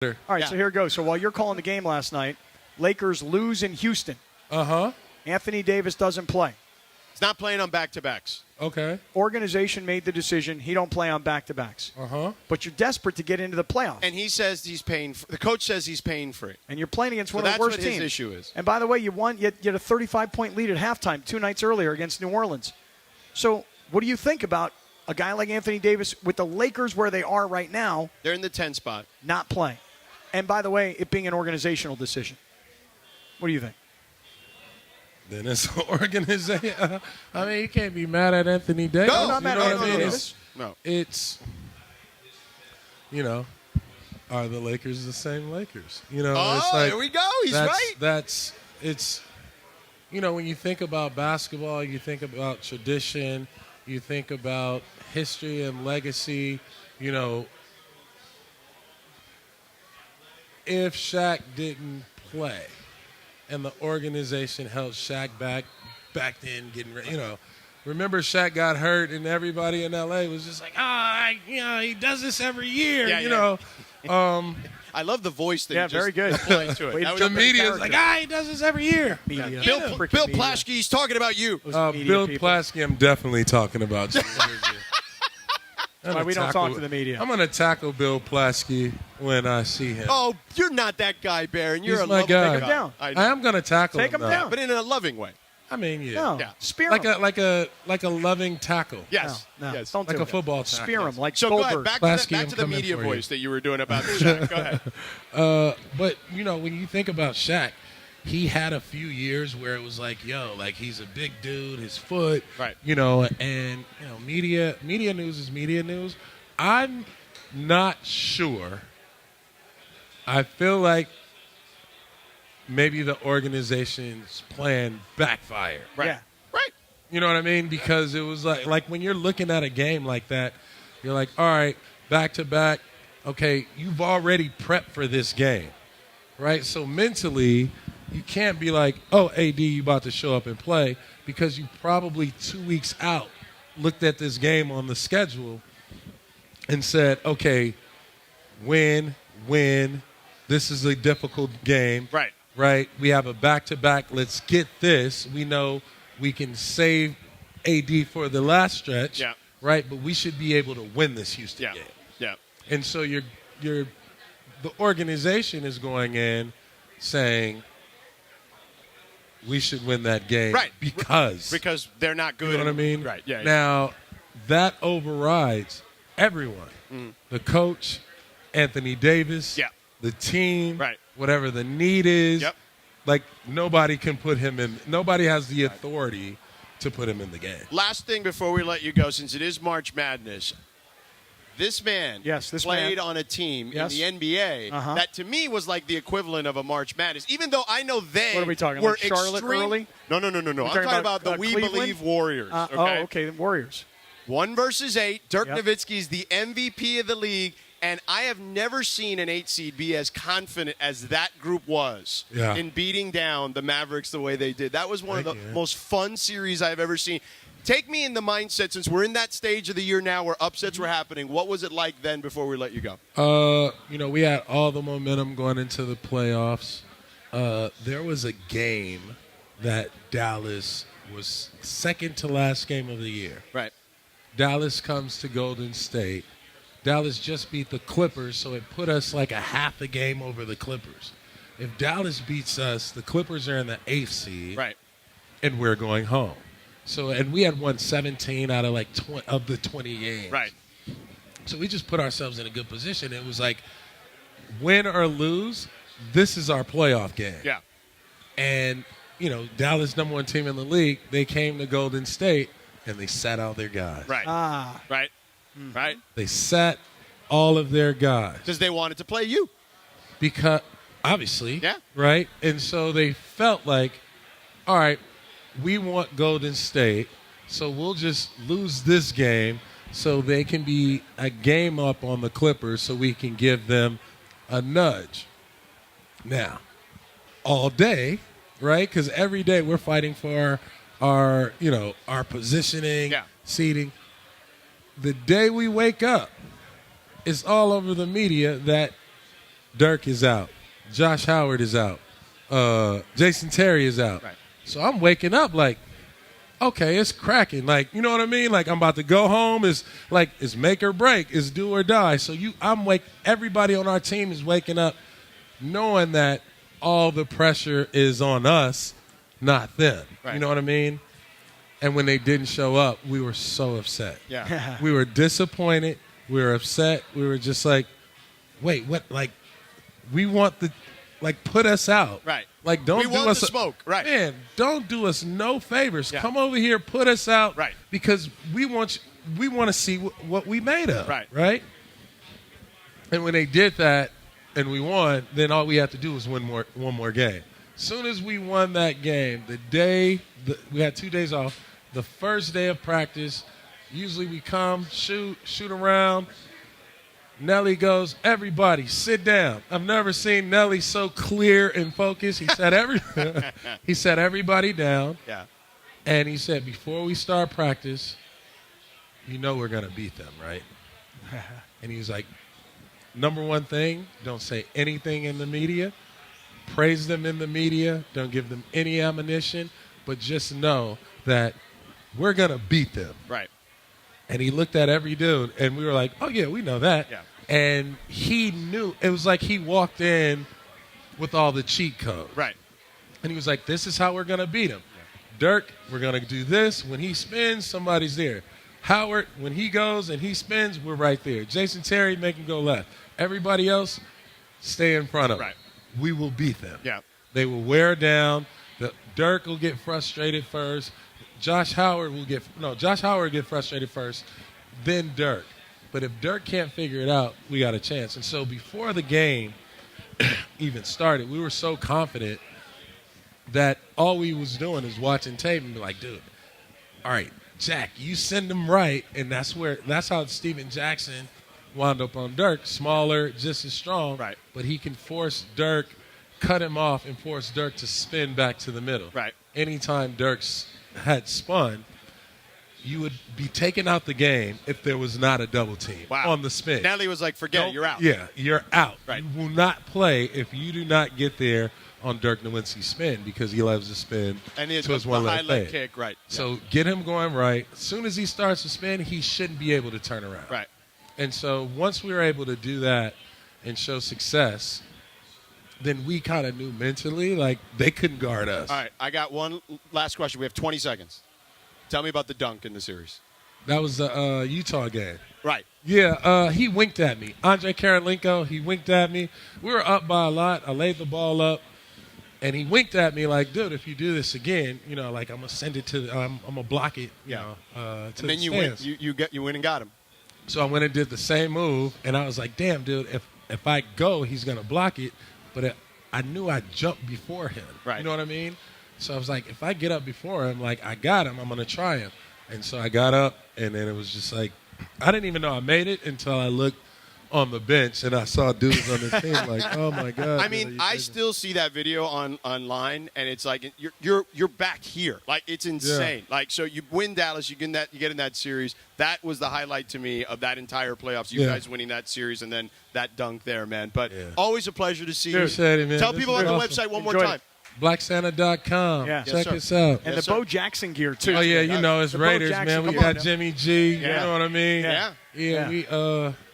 All right, so here it goes. So while you're calling the game last night, Lakers lose in Houston. Uh-huh. Anthony Davis doesn't play. He's not playing on back-to-backs. Okay. Organization made the decision he don't play on back-to-backs. Uh-huh. But you're desperate to get into the playoffs. And he says he's paying – the coach says he's paying for it. And you're playing against one So of the worst that's what teams. his issue is. And by the way, you had a 35-point lead at halftime 2 nights earlier against New Orleans. So what do you think about a guy like Anthony Davis with the Lakers where they are right now? They're in the 10 spot. Not playing. And by the way, it being an organizational decision. What do you think? Then it's an organization. I mean, you can't be mad at Anthony Davis. No, I'm not mad at Anthony Davis. It's, are the Lakers the same Lakers? It's there we go. He's right. It's, when you think about basketball, you think about tradition, you think about history and legacy, if Shaq didn't play and the organization held Shaq back then getting ready, remember Shaq got hurt and everybody in L.A. was just like, he does this every year, I love the voice that Yeah, you just very good. applied to it. The media's like, he does this every year. Media. Bill Plaschke's talking about you. Bill Plaschke, I'm definitely talking about you. That's why we don't talk to the media. I'm going to tackle Bill Plaschke when I see him. Oh, you're not that guy, Barron. You're He's a my lovely guy. Take him down. I am going to tackle Take him though. down. But in a loving way. I mean, No. Yeah. Spear like him. a loving tackle. Yes. No. Yes. Don't Like do a it. football tackle. Spear him like So go Goldberg. ahead. Plaschke, Back I'm to the coming media for you. voice that you were doing about Shaq. Go ahead. But, when you think about Shaq, he had a few years where it was like, he's a big dude, his foot, Right. and, media news is media news. I'm not sure. I feel like maybe the organization's plan backfired. Right. Yeah. Right. You know what I mean? Because it was like when you're looking at a game like that, you're like, all right, back to back. Okay, you've already prepped for this game, right? So mentally, you can't be like, oh, AD, you about to show up and play, because you probably 2 weeks out looked at this game on the schedule and said, okay, win, this is a difficult game. Right. Right? We have a back-to-back. Let's get this. We know we can save AD for the last stretch. Yeah. Right? But we should be able to win this Houston Yeah. game. Yeah. And so the organization is going in saying we should win that game. Right. Because they're not good. you know what I mean? Right. Yeah. Now, that overrides everyone. The coach, Anthony Davis, Yeah. the team, Right. whatever the need is. Yep. Like, nobody can put him in. Nobody has the authority to put him in the game. Last thing before we let you go, since it is March Madness, this man played on a team in the NBA that to me was like the equivalent of a March Madness, even though I know they What are we talking were about? Charlotte early? No. I'm talking about the We Cleveland? Believe Warriors. Okay, the Warriors. 1 versus 8. Dirk Yep. Nowitzki is the MVP of the league, and I have never seen an 8 seed be as confident as that group was in beating down the Mavericks the way they did. That was one of the most fun series I've ever seen. Take me in the mindset, since we're in that stage of the year now where upsets were happening. What was it like then before we let you go? We had all the momentum going into the playoffs. There was a game that Dallas was second to last game of the year. Right. Dallas comes to Golden State. Dallas just beat the Clippers, so it put us like a half a game over the Clippers. If Dallas beats us, the Clippers are in the 8th seed, Right. and we're going home. So, and we had won 17 out of like of the 20 games. Right. So we just put ourselves in a good position. It was like, win or lose, this is our playoff game. Yeah. And, Dallas, number 1 team in the league, they came to Golden State, and they sat out their guys. Right. Right. Right. They sat all of their guys. Because they wanted to play you. Because, obviously. Yeah. Right? And so they felt like, all right, we want Golden State, so we'll just lose this game so they can be a game up on the Clippers so we can give them a nudge. Now, all day, right? Because every day we're fighting for our positioning, seating. The day we wake up, it's all over the media that Dirk is out. Josh Howard is out. Jason Terry is out. Right. So I'm waking up like, okay, it's cracking. Like, you know what I mean? Like, I'm about to go home. It's make or break. It's do or die. So everybody on our team is waking up knowing that all the pressure is on us, not them. Right. You know what I mean? And when they didn't show up, we were so upset. Yeah. We were disappointed. We were upset. We were just like, wait, what? Like, we want put us out. Right. Like, don't we do want us the smoke. Right. Man, don't do us no favors. Yeah. Come over here, put us out. Right. Because we want to see what we made of. Right. Right. And when they did that and we won, then all we had to do was win one more game. As soon as we won that game, we had 2 days off. The first day of practice, usually we come, shoot around. Nelly goes, everybody, sit down. I've never seen Nelly so clear and focused. He said he said everybody down. Yeah. And he said, before we start practice, you know we're going to beat them, right? And he was like, number one thing, don't say anything in the media. Praise them in the media. Don't give them any ammunition. But just know that we're going to beat them. Right. And he looked at every dude, and we were like, oh, yeah, we know that. Yeah. And he knew. It was like he walked in with all the cheat code. Right. And he was like, this is how we're going to beat him. Dirk, we're going to do this. When he spins, somebody's there. Howard, when he goes and he spins, we're right there. Jason Terry, make him go left. Everybody else, stay in front of him. Right. We will beat them. Yeah. They will wear down. Dirk will get frustrated first. Josh Howard will get frustrated first, then Dirk. But if Dirk can't figure it out, we got a chance. And so before the game even started, we were so confident that all we was doing is watching tape and be like, dude, all right, Jack, you send him right. And that's how Steven Jackson wound up on Dirk. Smaller, just as strong. Right. But he can force Dirk, cut him off, and force Dirk to spin back to the middle. Right. Anytime Dirk's had spun, you would be taken out the game if there was not a double team on the spin. Nelly was like, forget it, you're out. Yeah, you're out. Right. You will not play if you do not get there on Dirk Nowinski's spin because he loves to spin And to his one leg leg fade. kick, right. So get him going right. As soon as he starts to spin, he shouldn't be able to turn around. Right. And so once we were able to do that and show success, then we kind of knew mentally, like, they couldn't guard us. All right, I got one last question. We have 20 seconds. Tell me about the dunk in the series. That was the Utah game. Right. Yeah, he winked at me. Andre Karolinko, he winked at me. We were up by a lot. I laid the ball up, and he winked at me like, dude, if you do this again, you know, like, I'm going to send it to I'm going to block it, you know, to and the then you stands. win. You win and got him. So I went and did the same move, and I was like, damn, dude, if I go, he's going to block it. But I knew I'd jump before him. Right. You know what I mean? So I was like, if I get up before him, like, I got him, I'm going to try him. And so I got up, and then it was just like, I didn't even know I made it until I looked on the bench, and I saw dudes on the team like, oh, my God. I mean, I still see that video online, and it's like you're back here. Like, it's insane. Yeah. Like, so you win Dallas, you get in that series. That was the highlight to me of that entire playoffs. You guys winning that series, and then that dunk there, man. But always a pleasure to see you. Appreciate it, man. Tell This people is on the awesome. website one more Enjoyed time. it. BlackSanta.com. Yeah. Check Yes, sir. us out. And Yes, the sir. Bo Jackson gear, too. Oh, yeah, you know, it's The Bo Raiders, Jackson, man. We come got on. Jimmy G. You Yeah. know what I mean? Yeah. Yeah, we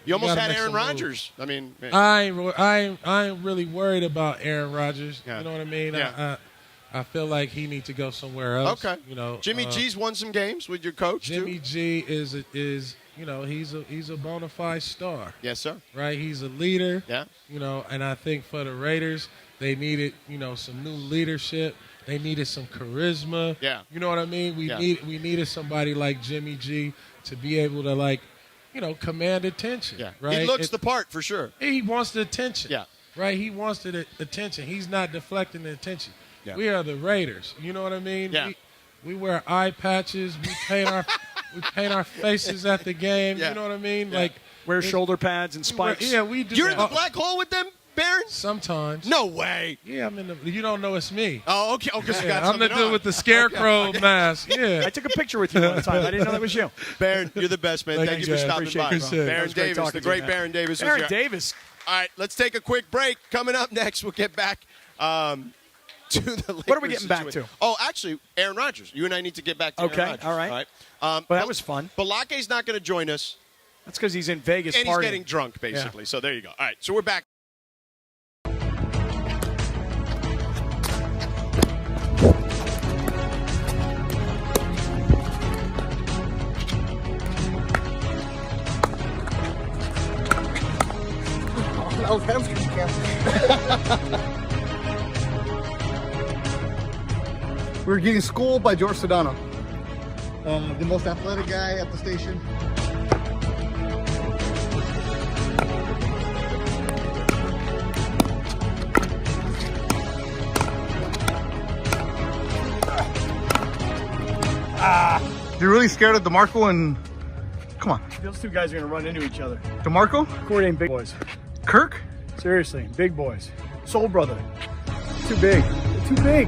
You almost gotta had make Aaron some moves. Rodgers. I mean, man. I ain't really worried about Aaron Rodgers. Yeah. You know what I mean? Yeah. I feel like he needs to go somewhere else. Okay. You know, Jimmy G's won some games with your coach, Jimmy too. G is you know, he's a bona fide star, Yes, sir. right? He's a leader. Yeah. You know, and I think for the Raiders, they needed, you know, some new leadership. They needed some charisma. Yeah. You know what I mean? We needed somebody like Jimmy G to be able to, like, you know, command attention. Yeah. Right. He looks the part for sure. He wants the attention. Yeah. Right? He wants the attention. He's not deflecting the attention. Yeah. We are the Raiders. You know what I mean? Yeah. We wear eye patches. We paint our faces at the game. Yeah. You know what I mean? Yeah. Like, Wear shoulder pads and spikes. Yeah, we do. You're in the that. black hole with them, Baron? Sometimes. No way. Yeah, I'm in the. You don't know it's me. Oh, okay. Oh, because you Yeah, got I'm the something dude on. with the scarecrow mask. Yeah. I took a picture with you one time. I didn't know that was you. Baron, you're the best, man. Thank Thank you, you for man. stopping Appreciate by. it. Appreciate it. Baron It was great Davis, talking the to you, great man. Baron Davis. was Aaron your- Davis. All right, let's take a quick break. Coming up next, we'll get back to the Lakers. What are we getting back to? Oh, actually, Aaron Rodgers. You and I need to get back to Aaron Rodgers. All right. But that was fun. Balake's not going to join us. That's because he's in Vegas and partying. he's getting drunk, basically. Yeah. So there you go. All right, so we're back. That was hamstring camp. We were getting schooled by George Sedano, the most athletic guy at the station. You're really scared of DeMarco and... Come on. Those two guys are going to run into each other. DeMarco? Corey ain't big boys. Kirk? Seriously, big boys. Soul brother. Too big. They're too big.